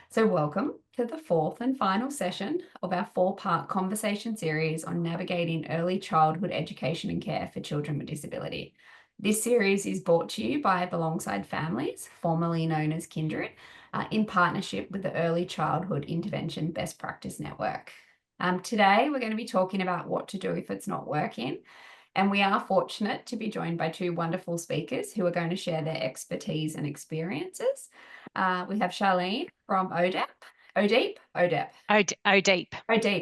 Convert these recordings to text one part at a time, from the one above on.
So, welcome to the fourth and final session of our four-part conversation series on navigating early childhood education and care for children with disability. This series is brought to you by Belongside Families, formerly known as Kindred, in partnership with the Early Childhood Intervention Best Practice Network. Today, we're going to be talking about what to do if it's not working. And we are fortunate to be joined by two wonderful speakers who are going to share their expertise and experiences. We have Charlene from ODEP. Oh, deep. ODEP.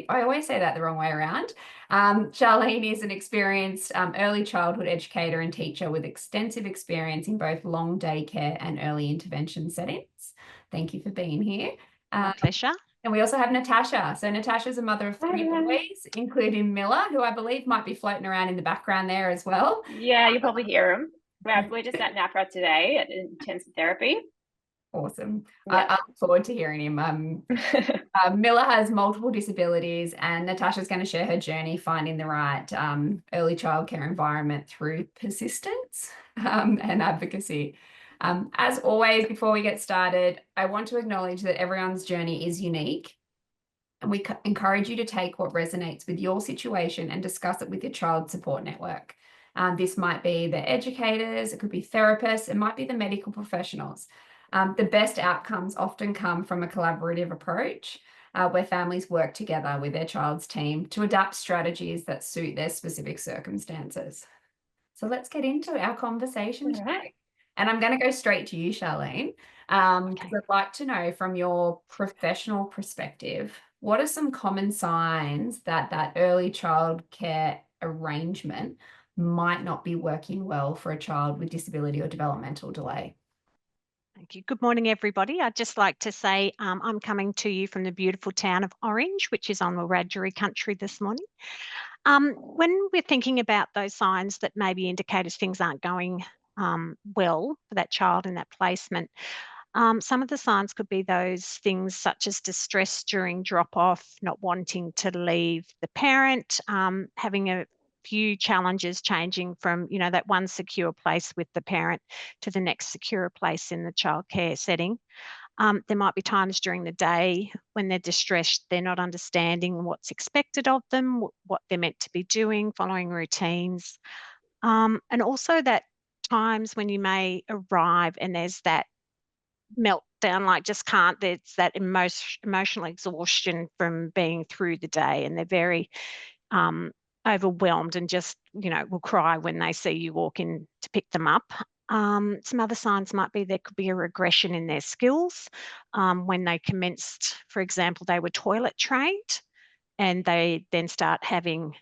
I always say that the wrong way around. Charlene is an experienced early childhood educator and teacher with extensive experience in both long daycare and early intervention settings. Thank you for being here. My pleasure. And we also have Natasha. So Natasha's a mother of three boys, including Miller, who I believe might be floating around in the background there as well. Yeah, you'll probably hear him. We're just at NAPRA today at intensive therapy. Awesome. Yeah. I look forward to hearing him. Miller has multiple disabilities, and Natasha's going to share her journey finding the right early childcare environment through persistence and advocacy. As always, before we get started, I want to acknowledge that everyone's journey is unique, and we encourage you to take what resonates with your situation and discuss it with your child support network. This might be the educators, it could be therapists, it might be the medical professionals. The best outcomes often come from a collaborative approach where families work together with their child's team to adapt strategies that suit their specific circumstances. So let's get into our conversation today. Right. And I'm going to go straight to you, Charlene, because I'd like to know from your professional perspective, what are some common signs that that early childcare arrangement might not be working well for a child with disability or developmental delay? Thank you. Good morning, everybody. I'd just like to say I'm coming to you from the beautiful town of Orange, which is on Wiradjuri country this morning. When we're thinking about those signs that maybe indicators things aren't going well for that child in that placement, some of the signs could be those things such as distress during drop-off, not wanting to leave the parent, having a few challenges changing from, that one secure place with the parent to the next secure place in the childcare setting. There might be times during the day when they're distressed, they're not understanding what's expected of them, what they're meant to be doing, following routines. And also that times when you may arrive and there's that meltdown, like just can't, there's that emotional exhaustion from being through the day, and they're very overwhelmed and just, will cry when they see you walk in to pick them up. Some other signs might be there could be a regression in their skills. When they commenced, for example, they were toilet trained and they then start having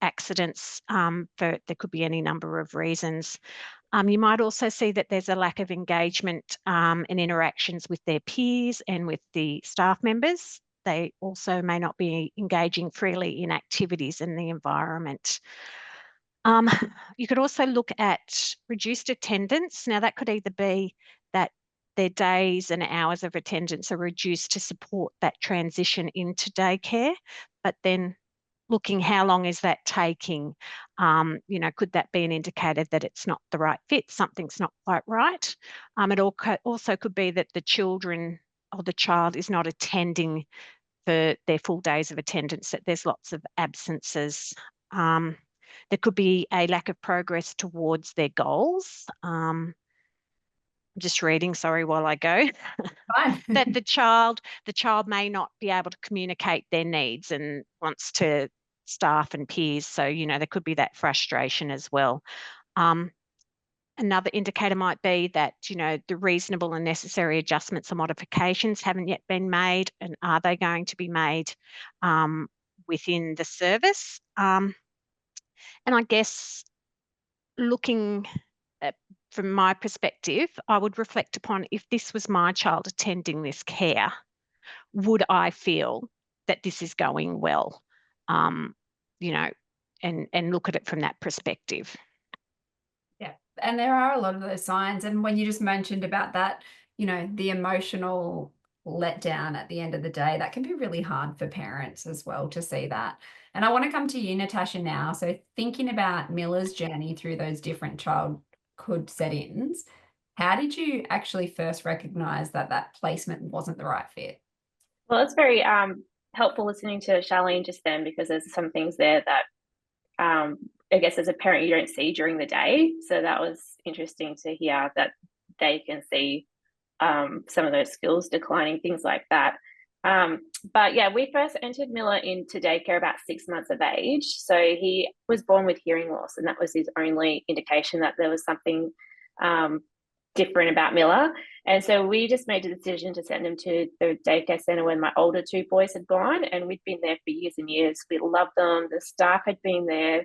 accidents. There could be any number of reasons. You might also see that there's a lack of engagement and interactions with their peers and with the staff members. They also may not be engaging freely in activities in the environment. You could also look at reduced attendance. Now, that could either be that their days and hours of attendance are reduced to support that transition into daycare, but then looking how long is that taking? Could that be an indicator that it's not the right fit, something's not quite right? It also could be that the children or the child is not attending for their full days of attendance, that there's lots of absences. There could be a lack of progress towards their goals. I'm just reading, sorry, while I go. That the child may not be able to communicate their needs and wants to staff and peers. So, there could be that frustration as well. Another indicator might be that, the reasonable and necessary adjustments or modifications haven't yet been made, and are they going to be made within the service? And I guess looking at, from my perspective, I would reflect upon if this was my child attending this care, would I feel that this is going well? And look at it from that perspective. Yeah, and there are a lot of those signs. And when you just mentioned about that, the emotional letdown at the end of the day, that can be really hard for parents as well to see that. And I want to come to you, Natasha, now. So thinking about Miller's journey through those different childhood settings, how did you actually first recognize that that placement wasn't the right fit? Well, it's very helpful listening to Charlene just then, because there's some things there that I guess as a parent you don't see during the day. So that was interesting to hear that they can see some of those skills declining, things like that. But yeah, we first entered Miller into daycare about 6 months of age. So he was born with hearing loss, and that was his only indication that there was something different about Miller. And so we just made the decision to send him to the daycare centre when my older 2 boys had gone, and we'd been there for years and years. We loved them. The staff had been there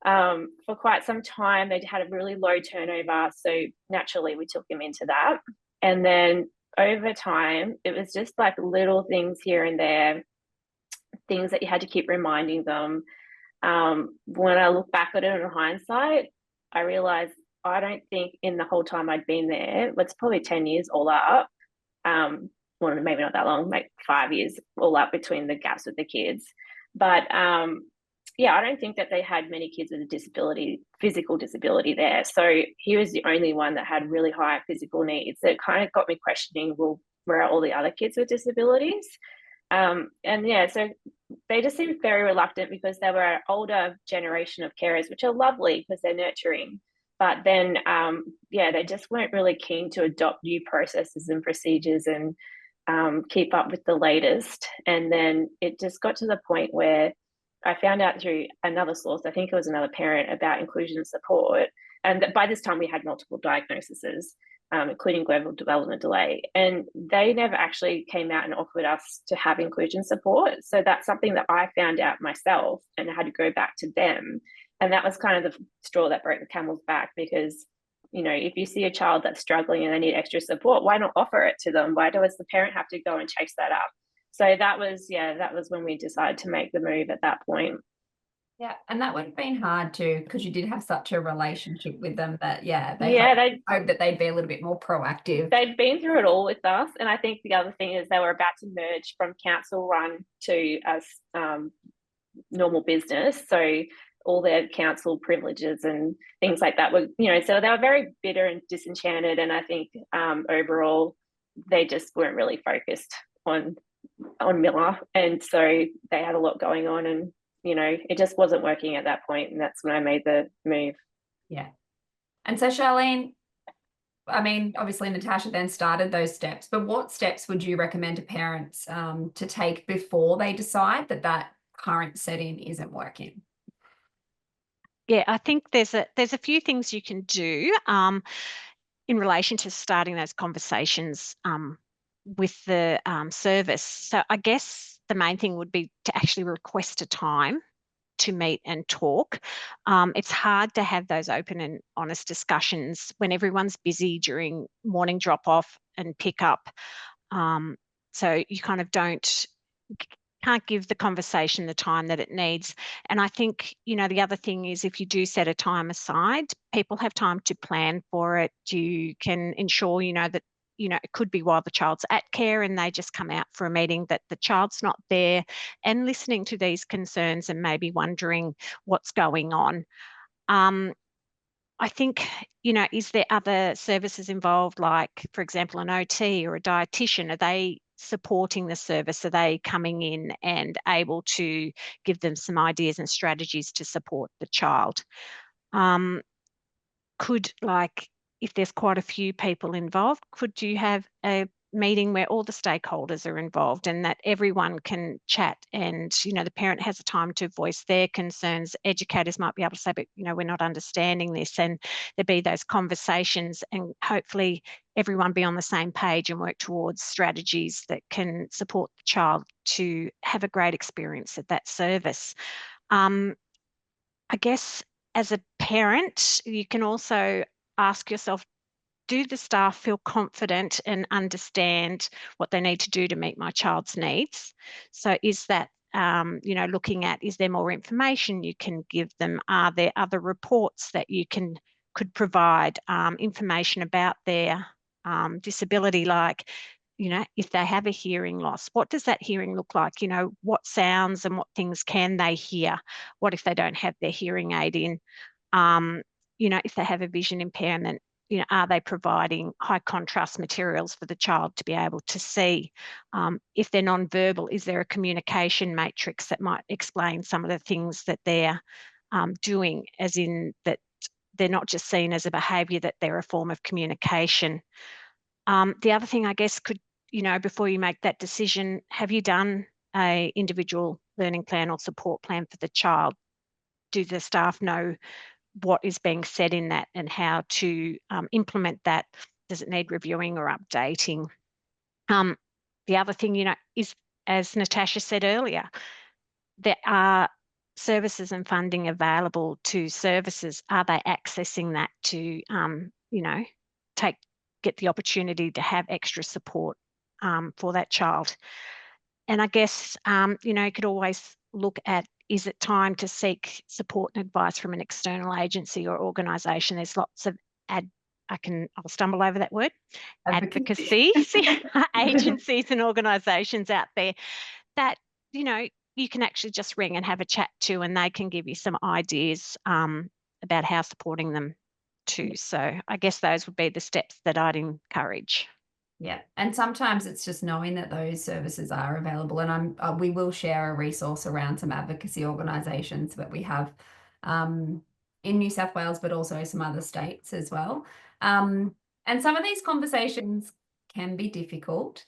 for quite some time. They'd had a really low turnover, so naturally we took him into that. And then over time, it was just like little things here and there, things that you had to keep reminding them. When I look back at it in hindsight, I realized I don't think in the whole time I'd been there, it's probably 10 years all up, well, maybe not that long, like 5 years all up between the gaps with the kids. But yeah, I don't think that they had many kids with a disability, physical disability there. So he was the only one that had really high physical needs. So it kind of got me questioning, well, where are all the other kids with disabilities? And yeah, so they just seemed very reluctant, because they were an older generation of carers, which are lovely because they're nurturing. But then, yeah, they just weren't really keen to adopt new processes and procedures and keep up with the latest. And then it just got to the point where I found out through another source, I think it was another parent, about inclusion support. And by this time we had multiple diagnoses, including global development delay. And they never actually came out and offered us to have inclusion support. So that's something that I found out myself and I had to go back to them. And that was kind of the straw that broke the camel's back, because, you know, if you see a child that's struggling and they need extra support, why not offer it to them? Why does the parent have to go and chase that up? So that was when we decided to make the move at that point. Yeah, and that would have been hard too, because you did have such a relationship with them that, they hope that they'd be a little bit more proactive. They'd been through it all with us. And I think the other thing is they were about to merge from council run to as normal business. So all their council privileges and things like that were, you know, so they were very bitter and disenchanted. And I think overall, they just weren't really focused on Miller. And so they had a lot going on, and, you know, it just wasn't working at that point. And that's when I made the move. Yeah. And so Charlene, I mean, obviously Natasha then started those steps, but what steps would you recommend to parents to take before they decide that that current setting isn't working? Yeah, I think there's a few things you can do in relation to starting those conversations with the service. So I guess the main thing would be to actually request a time to meet and talk. It's hard to have those open and honest discussions when everyone's busy during morning drop off and pick up. So you kind of can't give the conversation the time that it needs. And I think, you know, the other thing is, if you do set a time aside, people have time to plan for it. You can ensure, you know, that, you know, it could be while the child's at care and they just come out for a meeting, that the child's not there, and listening to these concerns and maybe wondering what's going on. I think, you know, is there other services involved, like, for example, an OT or a dietitian? Are they supporting the service? Are they coming in and able to give them some ideas and strategies to support the child? Could, like, if there's quite a few people involved, could you have a meeting where all the stakeholders are involved and that everyone can chat, and, you know, the parent has a time to voice their concerns? Educators might be able to say, but, you know, we're not understanding this, and there be those conversations, and hopefully everyone be on the same page and work towards strategies that can support the child to have a great experience at that service. I guess as a parent, you can also ask yourself, do the staff feel confident and understand what they need to do to meet my child's needs? So is that, you know, looking at, is there more information you can give them? Are there other reports that you could provide, information about their disability, like, you know, if they have a hearing loss, what does that hearing look like? You know, what sounds and what things can they hear? What if they don't have their hearing aid in? You know, if they have a vision impairment, are they providing high contrast materials for the child to be able to see? If they're non-verbal, is there a communication matrix that might explain some of the things that they're doing, as in that they're not just seen as a behaviour, that they're a form of communication? The other thing, I guess, could, before you make that decision, have you done a individual learning plan or support plan for the child? Do the staff know what is being said in that and how to implement that? Does it need reviewing or updating? The other thing, is, as Natasha said earlier, there are services and funding available to services. Are they accessing that to, get the opportunity to have extra support for that child? And I guess, you could always look at, is it time to seek support and advice from an external agency or organisation? There's lots of I'll stumble over that word, advocacy agencies and organisations out there that, you can actually just ring and have a chat to, and they can give you some ideas about how supporting them too. So I guess those would be the steps that I'd encourage. Yeah, and sometimes it's just knowing that those services are available, and we will share a resource around some advocacy organisations that we have in New South Wales, but also some other states as well. And some of these conversations can be difficult,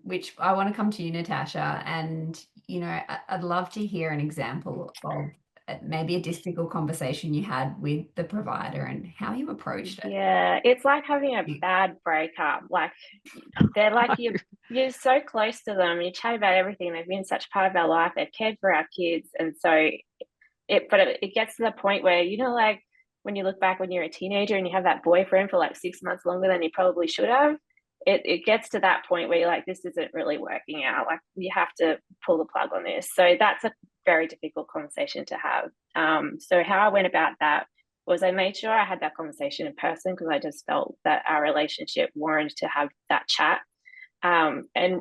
which I want to come to you, Natasha, and I'd love to hear an example of maybe a difficult conversation you had with the provider and how you approached it. Yeah, it's like having a bad breakup. Like, they're like, you're so close to them, you chat about everything, they've been such part of our life, they've cared for our kids, and so it gets to the point where, like when you look back when you're a teenager and you have that boyfriend for like 6 months longer than you probably should have, it gets to that point where you're like, this isn't really working out, like you have to pull the plug on this. So that's a very difficult conversation to have. So how I went about that was I made sure I had that conversation in person, because I just felt that our relationship warranted to have that chat. And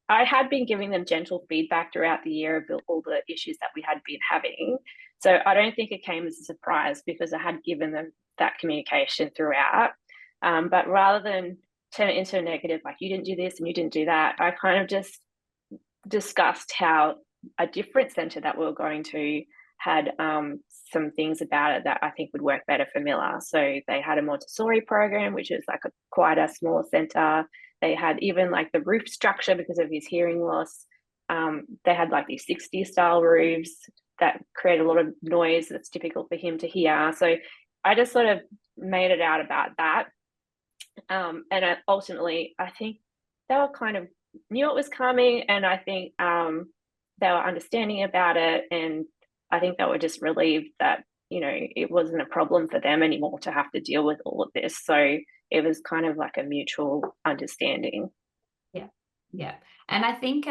I had been giving them gentle feedback throughout the year of all the issues that we had been having. So I don't think it came as a surprise, because I had given them that communication throughout. But rather than turn it into a negative, like you didn't do this and you didn't do that, I kind of just discussed how a different centre that we were going to had some things about it that I think would work better for Miller. So they had a Montessori program, which is like quite a small centre. They had even like the roof structure because of his hearing loss. They had like these 60s style roofs that create a lot of noise that's difficult for him to hear. So I just sort of made it out about that. And ultimately, I think they were kind of knew it was coming, and I think they were understanding about it, and I think they were just relieved that, it wasn't a problem for them anymore to have to deal with all of this. So it was kind of like a mutual understanding. Yeah. And I think,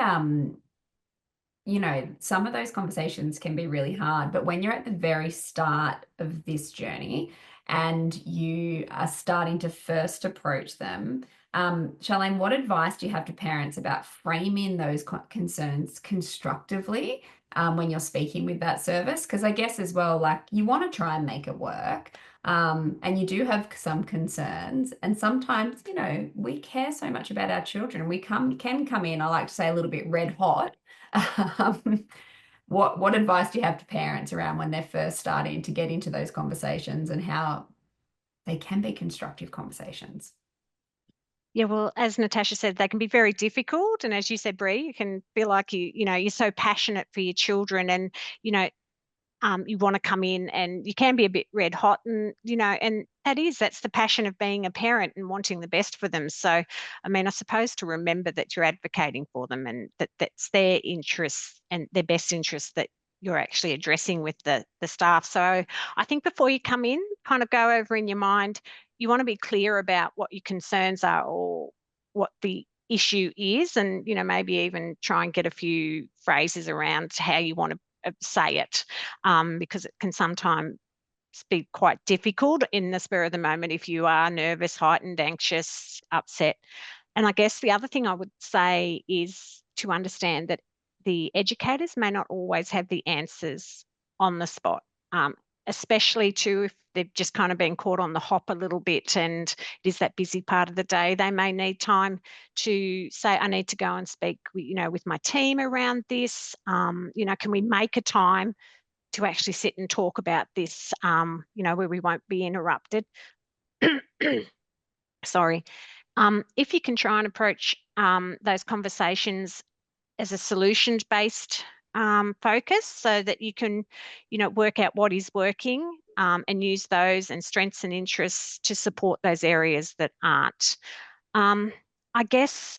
some of those conversations can be really hard, but when you're at the very start of this journey and you are starting to first approach them, Charlene, what advice do you have to parents about framing those concerns constructively when you're speaking with that service? Because I guess as well, like, you want to try and make it work. And you do have some concerns, and sometimes, we care so much about our children. We can come in, I like to say, a little bit red hot. What advice do you have to parents around when they're first starting to get into those conversations and how they can be constructive conversations? Yeah, well, as Natasha said, they can be very difficult. And as you said, Bree, you can feel like you're so passionate for your children, and, you want to come in and you can be a bit red hot, and, and that's the passion of being a parent and wanting the best for them. So, I mean, I suppose to remember that you're advocating for them, and that's their interests and their best interests that you're actually addressing with the staff. So I think before you come in, kind of go over in your mind, you want to be clear about what your concerns are or what the issue is, and, maybe even try and get a few phrases around how you want to say it, because it can sometimes be quite difficult in the spur of the moment if you are nervous, heightened, anxious, upset. And I guess the other thing I would say is to understand that the educators may not always have the answers on the spot. especially too if they've just kind of been caught on the hop a little bit and it is that busy part of the day, they may need time to say, I need to go and speak, with my team around this. Can we make a time to actually sit and talk about this, where we won't be interrupted? Sorry. If you can try and approach those conversations as a solutions-based focus, so that you can, work out what is working and use those and strengths and interests to support those areas that aren't. I guess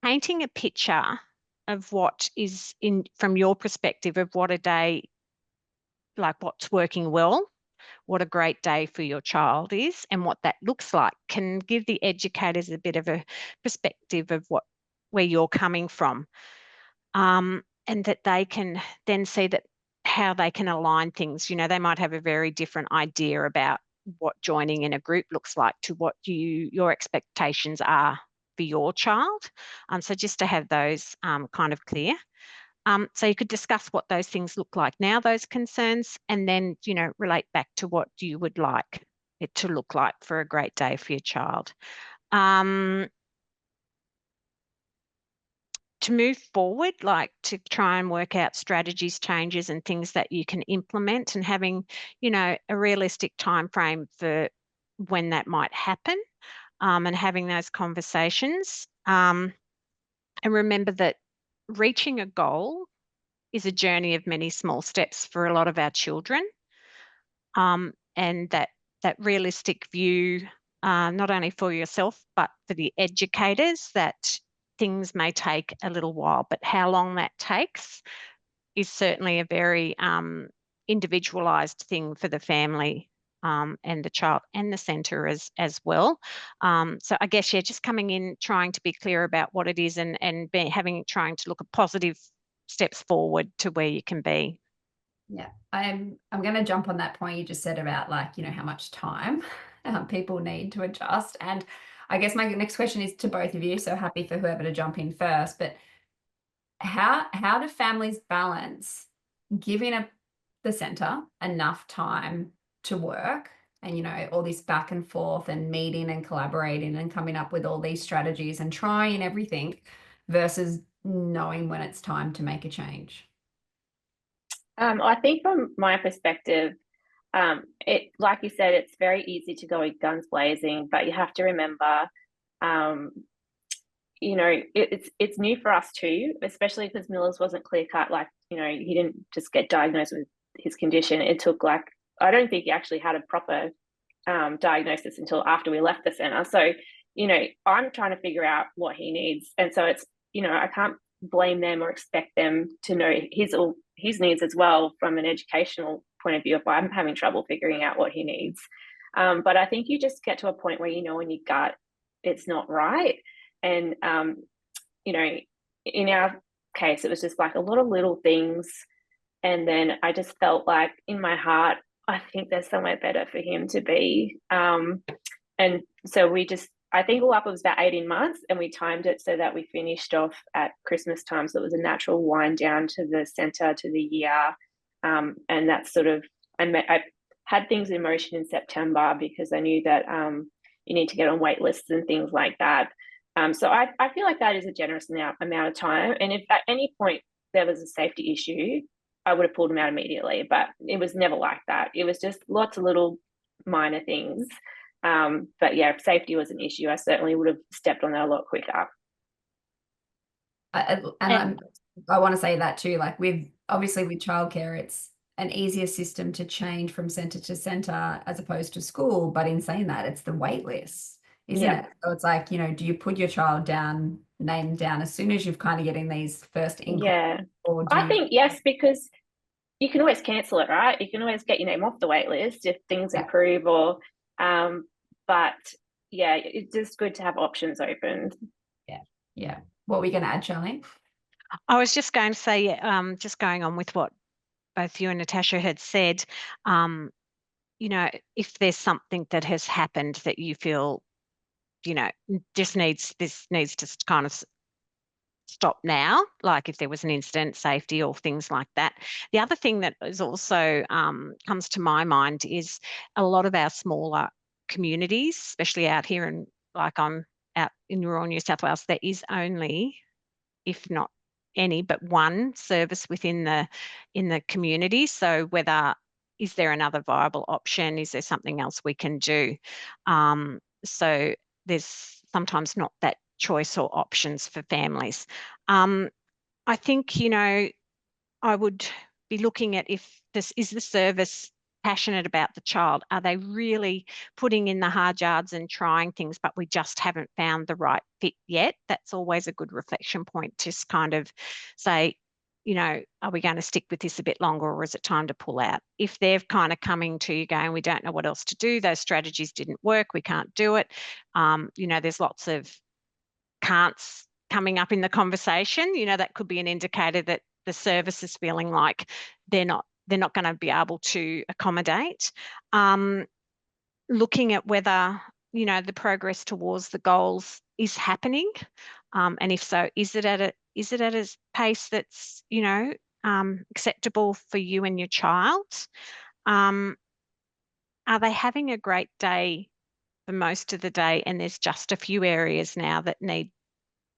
painting a picture of what is from your perspective of what a day, like what's working well, what a great day for your child is and what that looks like, can give the educators a bit of a perspective of where you're coming from, and that they can then see that how they can align things. They might have a very different idea about what joining in a group looks like to what your expectations are for your child. So just to have those kind of clear. So you could discuss what those things look like now, those concerns, and then, relate back to what you would like it to look like for a great day for your child. To move forward, like to try and work out strategies, changes and things that you can implement, and having, a realistic time frame for when that might happen, and having those conversations. And remember that reaching a goal is a journey of many small steps for a lot of our children, and that realistic view, not only for yourself but for the educators, that things may take a little while, but how long that takes is certainly a very individualised thing for the family and the child and the centre as well. So I guess, just coming in, trying to be clear about what it is, and trying to look at positive steps forward to where you can be. Yeah, I'm going to jump on that point you just said about, like, how much time people need to adjust. And I guess my next question is to both of you, so happy for whoever to jump in first, but how do families balance giving the centre enough time to work and, all this back and forth and meeting and collaborating and coming up with all these strategies and trying everything versus knowing when it's time to make a change? I think from my perspective, like you said, it's very easy to go guns blazing, but you have to remember, it's new for us too, especially because Miller's wasn't clear cut. Like, he didn't just get diagnosed with his condition. It took, like, I don't think he actually had a proper diagnosis until after we left the centre. So, I'm trying to figure out what he needs. And so it's, I can't blame them or expect them to know his needs as well from an educational point of view if I'm having trouble figuring out what he needs. But I think you just get to a point where, in your gut, it's not right. And, in our case, it was just like a lot of little things. And then I just felt like in my heart, I think there's somewhere better for him to be. And so I think all up it was about 18 months, and we timed it so that we finished off at Christmas time. So it was a natural wind down to the centre, to the year. And that's sort of, I had things in motion in September because I knew that you need to get on wait lists and things like that. So I feel like that is a generous amount of time. And if at any point there was a safety issue, I would have pulled him out immediately, but it was never like that. It was just lots of little minor things. But yeah, if safety was an issue, I certainly would have stepped on that a lot quicker. I want to say that too, like obviously with childcare, it's an easier system to change from centre to centre as opposed to school. But in saying that, it's the wait list, isn't it? So it's like, do you put your child name down as soon as you've kind of getting these first inquiries? Yeah, or I think yes, because you can always cancel it, right? You can always get your name off the wait list if things improve, or but yeah, it's just good to have options open. Yeah. What were we going to add, Charlene? I was just going to say, just going on with what both you and Natasha had said, if there's something that has happened that you feel, this needs to kind of stop now, like if there was an incident, safety or things like that. The other thing that is also comes to my mind is a lot of our smaller communities, especially out here in, like I'm out in rural New South Wales, there is only, if not any, but one service within the community. So whether, is there another viable option? Is there something else we can do? So there's sometimes not that choice or options for families. I think, you know, I would be looking at if this is the service passionate about the child. Are they really putting in the hard yards and trying things, but we just haven't found the right fit yet? That's always a good reflection point to kind of say, you know, are we going to stick with this a bit longer, or is it time to pull out? If they're kind of coming to you going, we don't know what else to do, those strategies didn't work, we can't do it. You know, there's lots of can'ts coming up in the conversation. You know, that could be an indicator that the service is feeling like they're not going to be able to accommodate. Looking at whether, you know, the progress towards the goals is happening, and if so, is it at a pace that's, you know, acceptable for you and your child? Are they having a great day for most of the day, and there's just a few areas now that need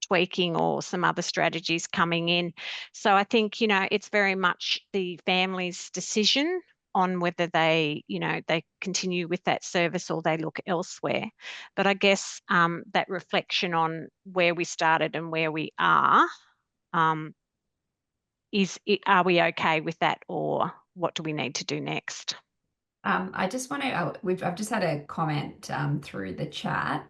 tweaking or some other strategies coming in? So I think, you know, it's very much the family's decision on whether they, you know, they continue with that service or they look elsewhere. But I guess that reflection on where we started and where we are, are we okay with that, or what do we need to do next? I just want to, I've just had a comment through the chat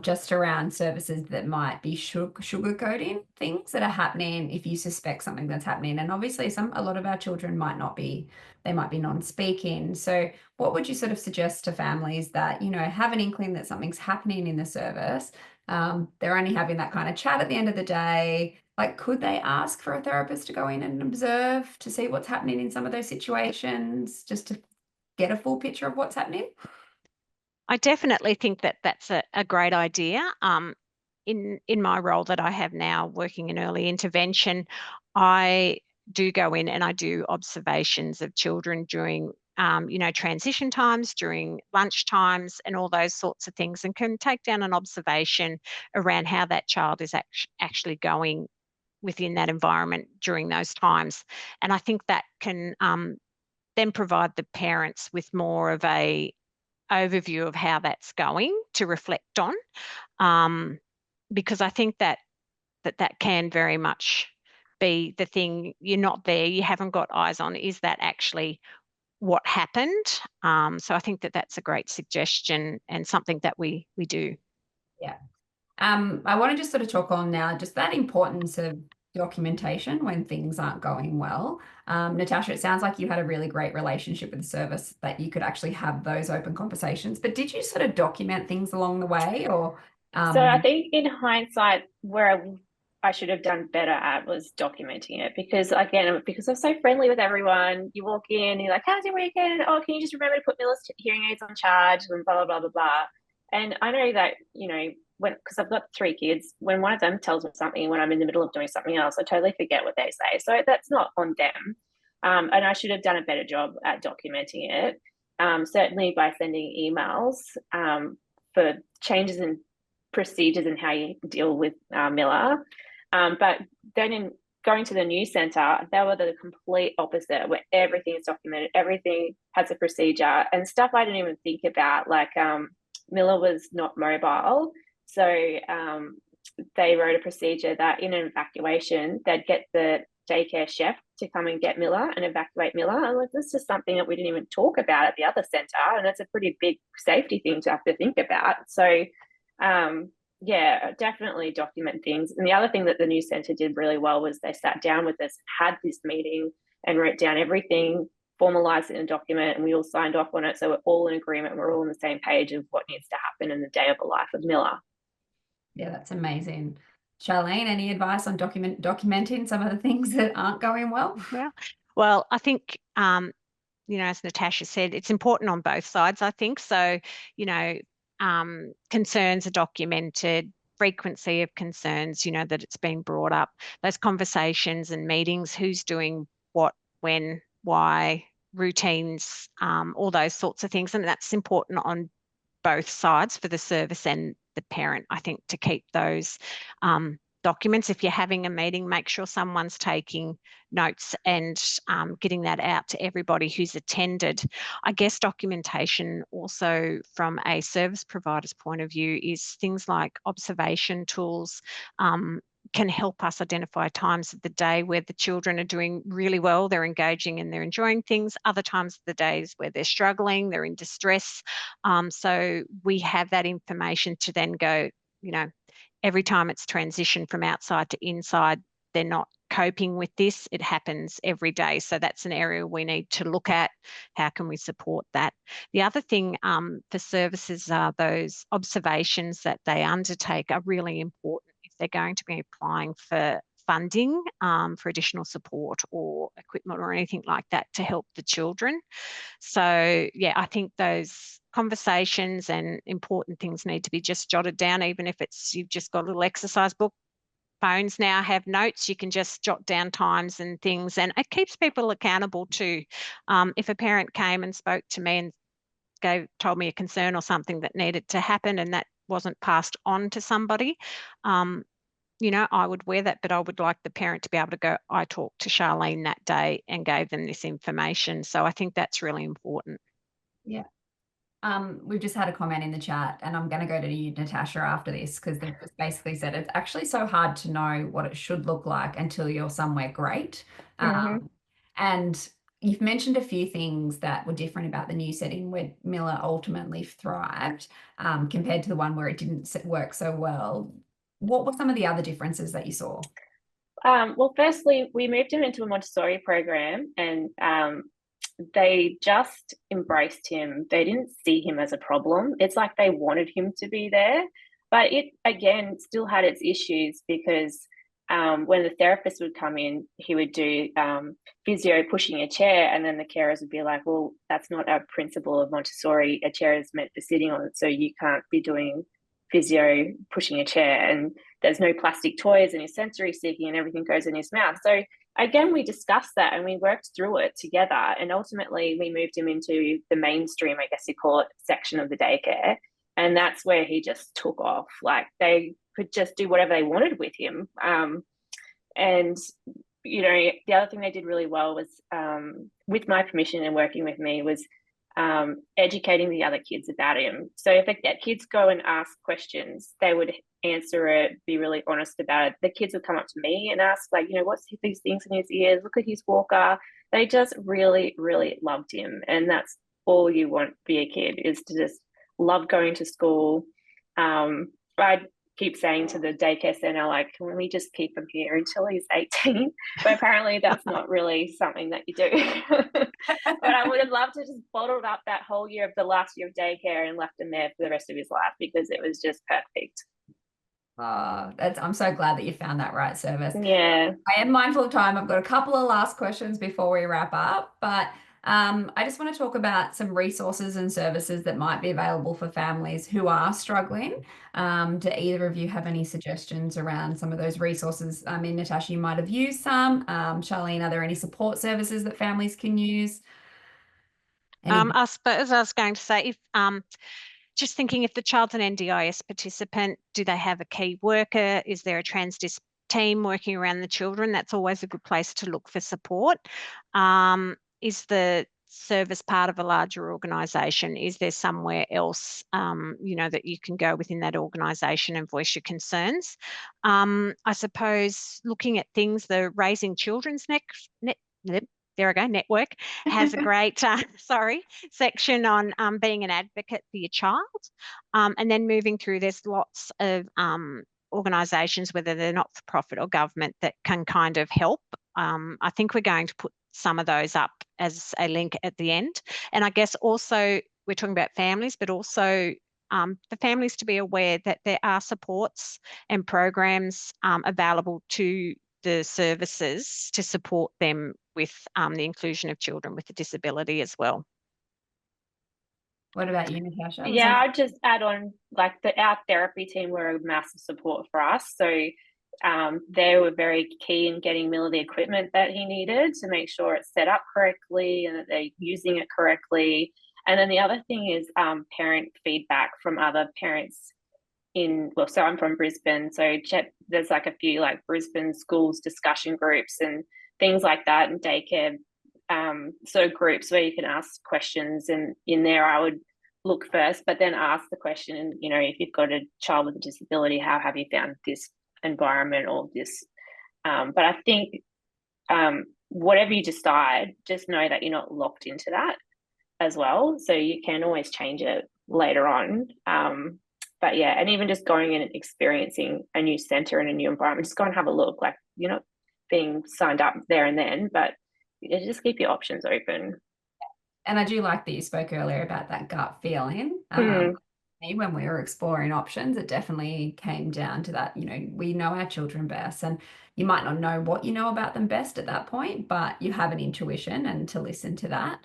just around services that might be sugarcoating things that are happening if you suspect something that's happening. And obviously a lot of our children might not be, they might be non-speaking. So what would you sort of suggest to families that, you know, have an inkling that something's happening in the service? They're only having that kind of chat at the end of the day. Like, could they ask for a therapist to go in and observe to see what's happening in some of those situations, just to get a full picture of what's happening? I definitely think that that's a great idea. In my role that I have now, working in early intervention, I do go in and I do observations of children during, you know, transition times, during lunch times, and all those sorts of things, and can take down an observation around how that child is actually going within that environment during those times. And I think that can then provide the parents with more of a overview of how that's going to reflect on, because I think that can very much be the thing. You're not there, you haven't got eyes on, is that actually what happened? So I think that that's a great suggestion and something that we do. Yeah. I want to just sort of talk on now just that importance of documentation when things aren't going well. Natasha, it sounds like you had a really great relationship with the service that you could actually have those open conversations, but did you sort of document things along the way, or? So I think in hindsight, where I should have done better at was documenting it, because again, because I'm so friendly with everyone, you walk in and you're like, how's your weekend? Oh, can you just remember to put Milla's hearing aids on charge, and blah, blah, blah, blah, blah. And I know that, you know, because I've got 3 kids, when one of them tells me something when I'm in the middle of doing something else, I totally forget what they say. So that's not on them. And I should have done a better job at documenting it, certainly by sending emails for changes in procedures and how you deal with Milla. But then in going to the new centre, they were the complete opposite, where everything is documented, everything has a procedure, and stuff I didn't even think about, like Milla was not mobile. So they wrote a procedure that in an evacuation, they'd get the daycare chef to come and get Milla and evacuate Milla. And like, this is just something that we didn't even talk about at the other centre, and it's a pretty big safety thing to have to think about. So yeah, definitely document things. And the other thing that the new centre did really well was they sat down with us, had this meeting, and wrote down everything, formalised it in a document, and we all signed off on it. So we're all in agreement. We're all on the same page of what needs to happen in the day of the life of Milla. Yeah, that's amazing. Charlene, any advice on documenting some of the things that aren't going well? Well, I think, you know, as Natasha said, it's important on both sides, I think. So, you know, concerns are documented, frequency of concerns, you know, that it's been brought up, those conversations and meetings, who's doing what, when, why, routines, all those sorts of things. And that's important on both sides, for the service and the parent, I think, to keep those documents. If you're having a meeting, make sure someone's taking notes and getting that out to everybody who's attended. I guess documentation also from a service provider's point of view is things like observation tools, can help us identify times of the day where the children are doing really well, they're engaging and they're enjoying things, other times of the days where they're struggling, they're in distress. So we have that information to then go, you know, every time it's transitioned from outside to inside, they're not coping with this. It happens every day. So that's an area we need to look at. How can we support that? The other thing for services are those observations that they undertake are really important if they're going to be applying for funding for additional support or equipment or anything like that to help the children. So yeah, I think those conversations and important things need to be just jotted down, even if it's you've just got a little exercise book. Phones now have notes, you can just jot down times and things, and it keeps people accountable too. If a parent came and spoke to me and told me a concern or something that needed to happen and that wasn't passed on to somebody, you know, I would wear that, but I would like the parent to be able to go, I talked to Charlene that day and gave them this information. So I think that's really important. Yeah. We've just had a comment in the chat, and I'm going to go to you, Natasha, after this, because they've just basically said it's actually so hard to know what it should look like until you're somewhere great. And you've mentioned a few things that were different about the new setting where Miller ultimately thrived compared to the one where it didn't work so well. What were some of the other differences that you saw? Well, firstly, we moved him into a Montessori program, and they just embraced him. They didn't see him as a problem. It's like they wanted him to be there, but it again still had its issues because when the therapist would come in, he would do physio pushing a chair, and then the carers would be like, well, that's not a principle of Montessori. A chair is meant for sitting on it, so you can't be doing physio pushing a chair, and there's no plastic toys, and he's sensory seeking and everything goes in his mouth. So again, we discussed that and we worked through it together, and ultimately we moved him into the mainstream, I guess you call it, section of the daycare, and that's where he just took off. Like, they could just do whatever they wanted with him. And you know, the other thing they did really well was, with my permission and working with me, was educating the other kids about him. So if kids go and ask questions, they would answer it, be really honest about it. The kids would come up to me and ask, like, you know, what's these things in his ears? Look at his walker. They just really, really loved him. And that's all you want for your kid, is to just love going to school. I keep saying to the daycare center, like, can we just keep him here until he's 18? But apparently that's not really something that you do. But I would have loved to just bottled up that whole year of the last year of daycare and left him there for the rest of his life, because it was just perfect. I'm so glad that you found that right service. Yeah. I am mindful of time. I've got a couple of last questions before we wrap up, but I just want to talk about some resources and services that might be available for families who are struggling. Do either of you have any suggestions around some of those resources? I mean, Natasha, you might have used some. Charlene, are there any support services that families can use? I suppose I was going to say, if just thinking, if the child's an NDIS participant, do they have a key worker? Is there a transdis team working around the children? That's always a good place to look for support. Is the service part of a larger organisation? Is there somewhere else, you know, that you can go within that organisation and voice your concerns? I suppose looking at things, the Raising Children's network has a great section on being an advocate for your child, and then moving through, there's lots of organisations, whether they're not-for-profit or government, that can kind of help. I think we're going to put some of those up as a link at the end. And I guess also we're talking about families, but also for families to be aware that there are supports and programs available to the services to support them with the inclusion of children with a disability as well. What about you, Natasha? Was Yeah, there... I'd just add on, like, our therapy team were a massive support for us. So they were very key in getting Miller the equipment that he needed to make sure it's set up correctly and that they're using it correctly. And then the other thing is parent feedback from other parents so I'm from Brisbane, so there's like a few like Brisbane schools discussion groups and things like that, and daycare sort of groups where you can ask questions. And in there I would look first, but then ask the question, and if you've got a child with a disability, how have you found this environment or this? But I think whatever you decide, just know that you're not locked into that as well, so you can always change it later on. But yeah, and even just going in and experiencing a new centre and a new environment, just go and have a look. Like, you're not being signed up there and then, but just keep your options open. And I do like that you spoke earlier about that gut feeling. When we were exploring options, it definitely came down to that, we know our children best, and you might not know what you know about them best at that point, but you have an intuition, and to listen to that.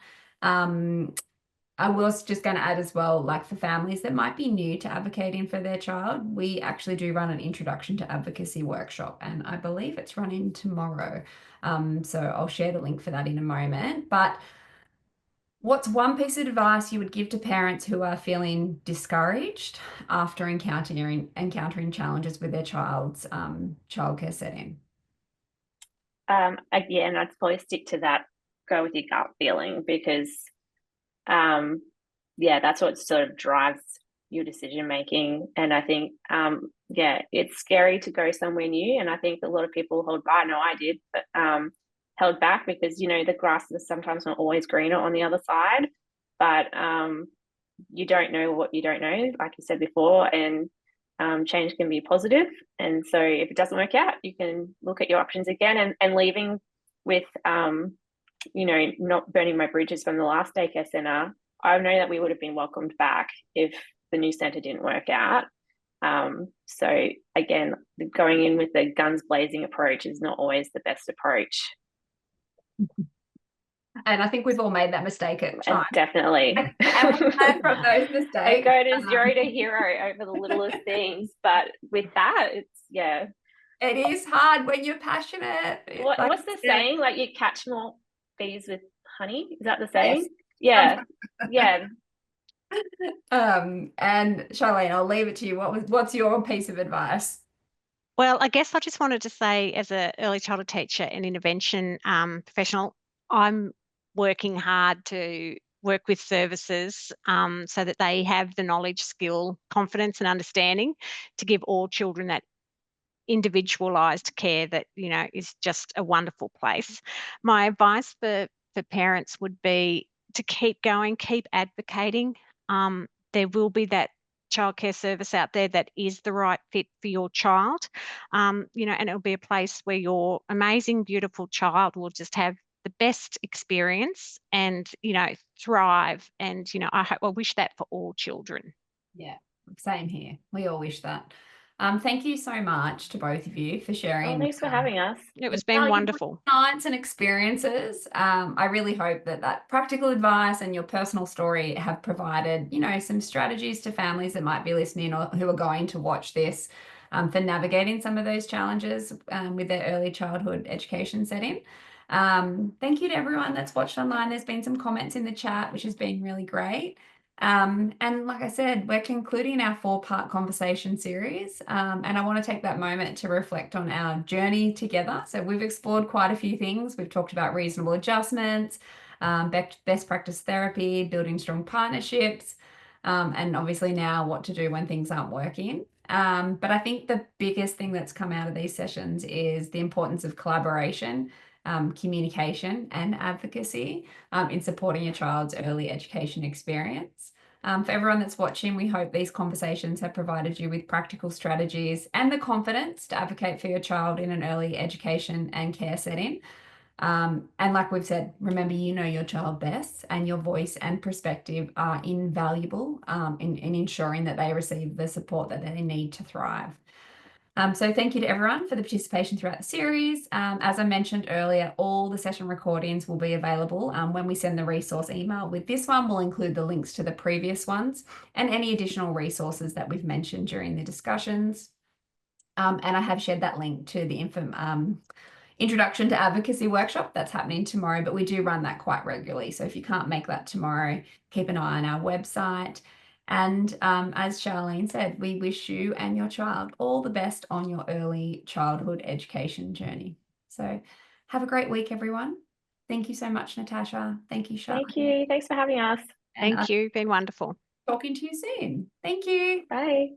I was just going to add as well, like for families that might be new to advocating for their child, we actually do run an introduction to advocacy workshop, and I believe it's running tomorrow. So I'll share the link for that in a moment. But what's one piece of advice you would give to parents who are feeling discouraged after encountering challenges with their child's childcare setting? Again, I'd probably stick to that. Go with your gut feeling, because that's what sort of drives your decision making. And I think it's scary to go somewhere new, and I think a lot of people hold back. I know I did, but held back because the grass is sometimes not always greener on the other side. But you don't know what you don't know, like you said before, and change can be positive. And so if it doesn't work out, you can look at your options again, and leaving with not burning my bridges from the last daycare centre. I know that we would have been welcomed back if the new centre didn't work out. So again, going in with the guns blazing approach is not always the best approach. And I think we've all made that mistake at times. Definitely. And we learn from those mistakes. I go to zero to hero over the littlest things, but with that, it is hard when you're passionate. What's the saying? Like, you catch more bees with honey. Is that the saying? Yes. Yeah. And Charlene, I'll leave it to you. What's your piece of advice? Well, I guess I just wanted to say, as an early childhood teacher and intervention professional, I'm working hard to work with services so that they have the knowledge, skill, confidence and understanding to give all children that individualised care that, is just a wonderful place. My advice for parents would be to keep going, keep advocating. There will be that childcare service out there that is the right fit for your child, and it'll be a place where your amazing, beautiful child will just have the best experience and, thrive. And, I wish that for all children. Yeah, same here. We all wish that. Thank you so much to both of you for sharing. Thanks for having us. It was been wonderful. Insights and experiences. I really hope that practical advice and your personal story have provided, some strategies to families that might be listening or who are going to watch this for navigating some of those challenges with their early childhood education setting. Thank you to everyone that's watched online. There's been some comments in the chat, which has been really great. And like I said, we're concluding our 4-part conversation series. And I want to take that moment to reflect on our journey together. So we've explored quite a few things. We've talked about reasonable adjustments, best practice therapy, building strong partnerships, and obviously now what to do when things aren't working. But I think the biggest thing that's come out of these sessions is the importance of collaboration, communication and advocacy in supporting your child's early education experience. For everyone that's watching, we hope these conversations have provided you with practical strategies and the confidence to advocate for your child in an early education and care setting. And like we've said, remember, you know your child best, and your voice and perspective are invaluable in ensuring that they receive the support that they need to thrive. So thank you to everyone for the participation throughout the series. As I mentioned earlier, all the session recordings will be available when we send the resource email. With this one, we'll include the links to the previous ones and any additional resources that we've mentioned during the discussions. And I have shared that link to the Introduction to Advocacy workshop that's happening tomorrow, but we do run that quite regularly. So if you can't make that tomorrow, keep an eye on our website. And as Charlene said, we wish you and your child all the best on your early childhood education journey. So have a great week, everyone. Thank you so much, Natasha. Thank you, Charlene. Thank you. Thanks for having us. Thank you. Been wonderful. Talking to you soon. Thank you. Bye.